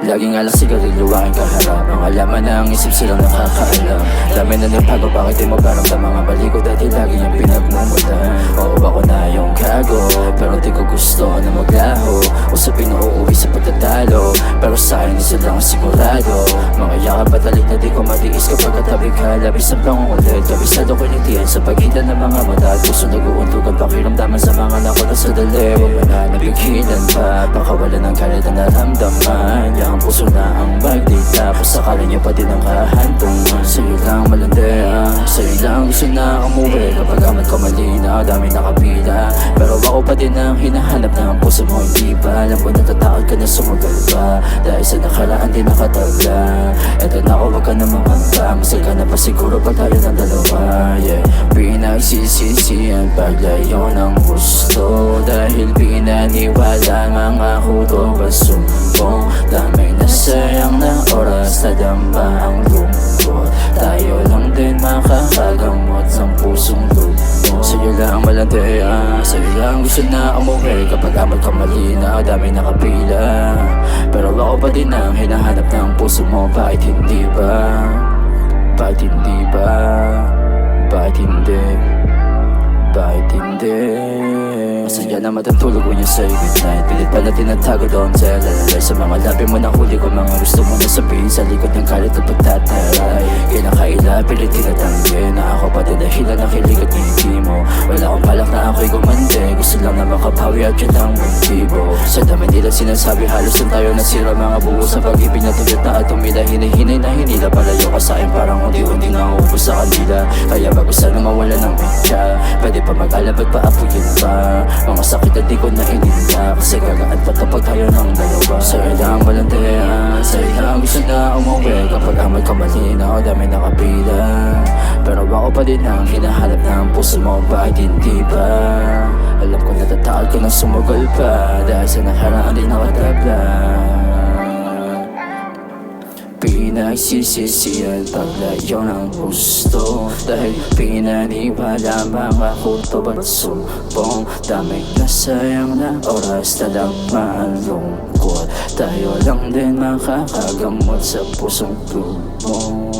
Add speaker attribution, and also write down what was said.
Speaker 1: Laging alang sigarilyo aking kaharap. Ang alaman na ang isip silang nakakaalam. Dami na nagtago, bakit di mo paramdam mga baligo? Dati lagi yung pinagmumulan. Oo, ako na yung gago, pero di ko gusto na maglaho. Usapin na uuwi sa pagtatalo, pero sa akin isa lang ang sigurado. Mga yakap at alik na di ko matiis kapag katabi ka. Labis ang pangungulit, kabisado ko nitiyan sa pagitan ng mga mata at puso nag-uuntugan. Pakiramdaman sa mga nakuna sa dali. Huwag mo na nabigilan pa, baka wala ng galit na naramdaman. Ang puso na ang bagdi, tapos sakala niyo pa din ang kahantungan. Sa'yo lang malandea, sa'yo lang gusto na umuwi. Kapag amat ko malina, dami nakapila, pero ako pa din ang hinahanap ng puso mo. Hindi ba alam ko natatakot ka na sumagal pa, dahil sa nakaraan di nakatagla. Eto na ako, wag ka na mamangka, masal ka na pa siguro pag tayo ng dalawa. Yeah, pinagsisisihan paglayo ng gusto, dahil pinaniwala mga hudo basumbong. Daming nasayang na oras, nadama ang lungkot. Tayo lang din makakagamot ng pusong lubog. Sa'yo lang malandea, sa'yo lang gusto na umuwi. Kapag amat ka malina, dami nakapila, pero ako pa din ang hinahanap ng puso mo. Bakit hindi ba? Bakit hindi ba? Bakit hindi? Bakit hindi? Masaya na matutulog when you say goodnight. Pilit pala tinatago doon sa lalay. Sa mga labi mo na huli ko, mga gusto mo na sabihin sa likod ng kalit at pagtataray. Kinakaila, pilit tinatanggi na ako pati dahilan ng kilig at hindi mo. Wala akong balak na ako'y gumante, gusto lang na makapawi at yun ang motibo. Sa dami nila sinasabi, halos lang tayo nasira. Mga buo sa pag-ibig na tulit na at tumila. Hinihinay na hinila, palayo ka sa'kin, parang unti-unti na uubos sa kanila. Kaya bago sana mawala ng mecha, pwede pa mag-alab at paapuyin pa. Mga sakit na di ko na ininda, kasi gagaan pa kapag tayo ng dalawa. Sa'yo lang malandea, sa'yo lang gusto na umuwi. Kapag amat ka malinaw, dami nakapila, pero ako pa din ang hinahanap ng puso mo. Bakit hindi ba? Alam ko natatakot ka na sumugal pa, dahil sa nakaraan di nakatabla. Pinagsisisihan paglayo ng gusto, dahil pinaniwala mga huto ba't sumbong. Daming nasayang na oras, nadama ang lungkot. Tayo lang din makakagamot sa pusong tubo.